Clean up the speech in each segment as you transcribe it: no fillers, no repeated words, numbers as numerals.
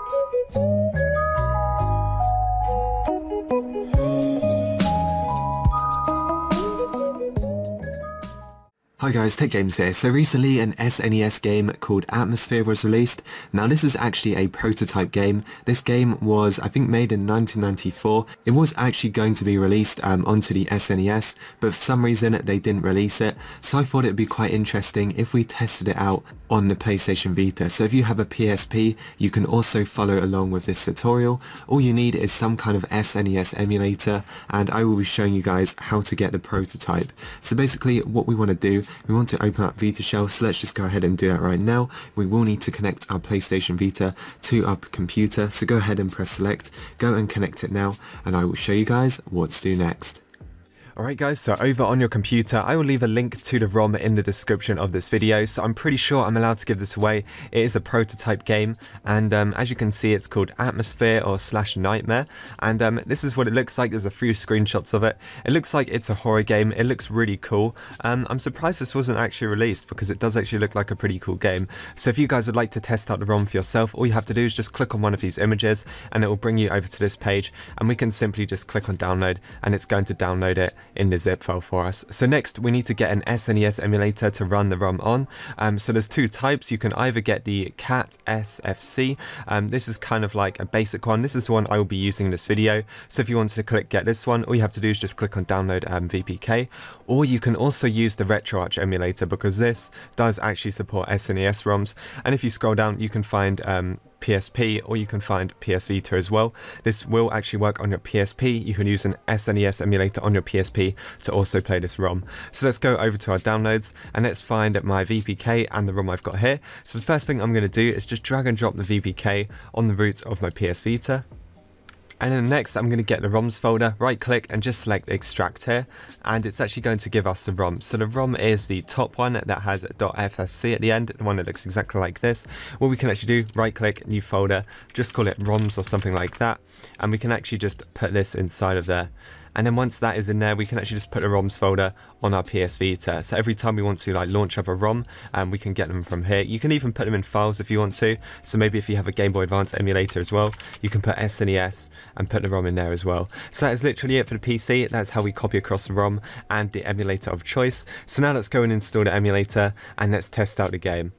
Hi guys, Tech James here. So recently an SNES game called Atmosfear was released. Now this is actually a prototype game. This game was I think made in 1994. It was actually going to be released onto the SNES, but for some reason they didn't release it. So I thought it would be quite interesting if we tested it out on the PlayStation Vita. So if you have a PSP, you can also follow along with this tutorial. All you need is some kind of SNES emulator, and I will be showing you guys how to get the prototype. So basically what we want to do, we want to open up Vita Shell, so let's just go ahead and do that right now. We will need to connect our PlayStation Vita to our computer, so go ahead and press select, go and connect it now, and I will show you guys what to do next. Alright guys, so over on your computer, I will leave a link to the ROM in the description of this video, so I'm pretty sure I'm allowed to give this away. It is a prototype game, and as you can see it's called Atmosfear or /Nightmare, and this is what it looks like. There's a few screenshots of it. It looks like it's a horror game. It looks really cool. I'm surprised this wasn't actually released because it does actually look like a pretty cool game. So if you guys would like to test out the ROM for yourself, all you have to do is just click on one of these images and it will bring you over to this page, and we can simply just click on download and it's going to download it in the zip file for us. So next we need to get an SNES emulator to run the ROM on. So there's two types. You can either get the CAT SFC. This is kind of like a basic one. This is the one I will be using in this video. So if you wanted to click get this one, all you have to do is just click on download VPK, or you can also use the RetroArch emulator because this does actually support SNES ROMs. And if you scroll down, you can find PSP, or you can find PS Vita as well. This will actually work on your PSP. You can use an SNES emulator on your PSP to also play this ROM. So let's go over to our downloads and let's find my VPK and the ROM I've got here. So the first thing I'm going to do is just drag and drop the VPK on the root of my PS Vita. And then next I'm going to get the ROMs folder, right click and just select extract here, and it's actually going to give us the ROM. So the ROM is the top one that has .ffc at the end, the one that looks exactly like this. What we can actually do, right click, new folder, just call it ROMs or something like that, and we can actually just put this inside of there. And then once that is in there, we can actually just put the ROMs folder on our PS Vita. So every time we want to like launch up a ROM, we can get them from here. You can even put them in files if you want to. So maybe if you have a Game Boy Advance emulator as well, you can put SNES and put the ROM in there as well. So that is literally it for the PC. That's how we copy across the ROM and the emulator of choice. So now let's go and install the emulator and let's test out the game.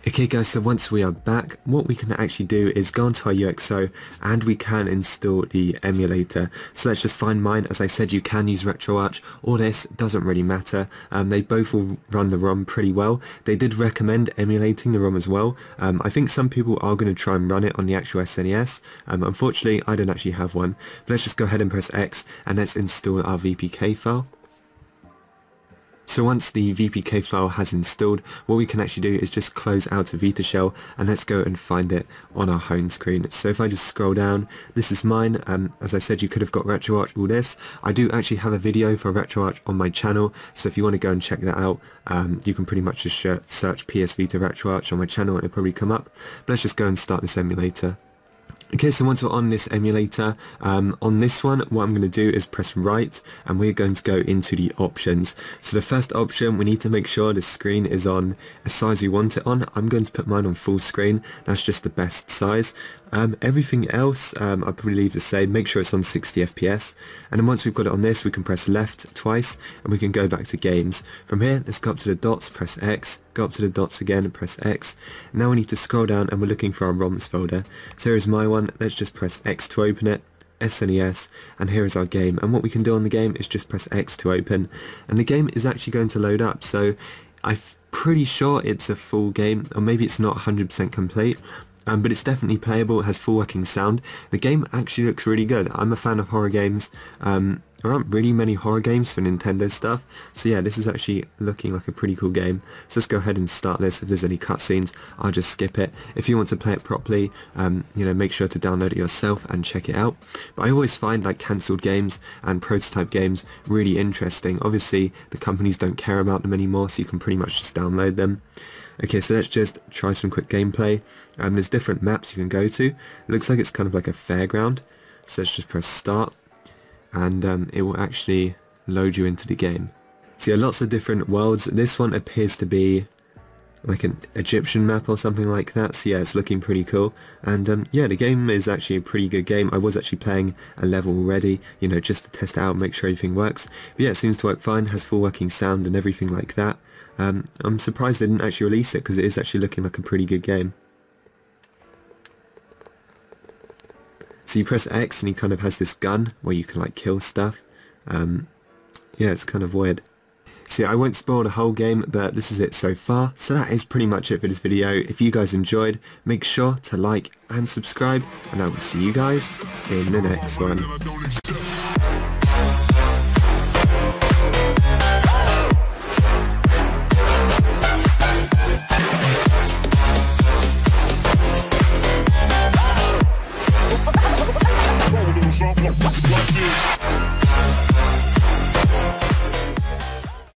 Okay guys, so once we are back, what we can actually do is go onto our UXO and we can install the emulator. So let's just find mine. As I said, you can use RetroArch or this, doesn't really matter. They both will run the ROM pretty well. They did recommend emulating the ROM as well. I think some people are going to try and run it on the actual SNES. Unfortunately, I don't actually have one. But let's just go ahead and press X and let's install our VPK file. So once the VPK file has installed, what we can actually do is just close out of Vita Shell and let's go and find it on our home screen. So if I just scroll down, this is mine. As I said, you could have got RetroArch, all this. I do actually have a video for RetroArch on my channel, so if you want to go and check that out, you can pretty much just search PS Vita RetroArch on my channel and it'll probably come up. But let's just go and start this emulator. Okay, so once we're on this emulator, on this one, what I'm going to do is press right, and we're going to go into the options. So the first option, we need to make sure the screen is on a size we want it on. I'm going to put mine on full screen. That's just the best size. Everything else, I'll probably leave the same. Make sure it's on 60 FPS. And then once we've got it on this, we can press left twice, and we can go back to games. From here, let's go up to the dots, press X, go up to the dots again and press X. Now we need to scroll down and we're looking for our ROMs folder. So here's my one. Let's just press X to open it, SNES, and here is our game. And what we can do on the game is just press X to open, and the game is actually going to load up. So I'm pretty sure it's a full game, or maybe it's not 100% complete. But it's definitely playable, it has full working sound. The game actually looks really good. I'm a fan of horror games. There aren't really many horror games for Nintendo stuff, so yeah, this is actually looking like a pretty cool game. So let's go ahead and start this. If there's any cutscenes, I'll just skip it. If you want to play it properly, you know, make sure to download it yourself and check it out. But I always find like cancelled games and prototype games really interesting. Obviously, the companies don't care about them anymore, so you can pretty much just download them. Okay, so let's just try some quick gameplay. There's different maps you can go to. It looks like it's kind of like a fairground. So let's just press start, and it will actually load you into the game. So yeah, lots of different worlds. This one appears to be like an Egyptian map or something like that. So yeah, it's looking pretty cool. And yeah, the game is actually a pretty good game. I was actually playing a level already, you know, just to test it out and make sure everything works. But yeah, it seems to work fine, has full working sound and everything like that. I'm surprised they didn't actually release it, because it is actually looking like a pretty good game. So you press X and he kind of has this gun where you can like kill stuff. Yeah, it's kind of weird. So yeah, I won't spoil the whole game, but this is it so far. So that is pretty much it for this video. If you guys enjoyed, make sure to like and subscribe, and I will see you guys in the next one.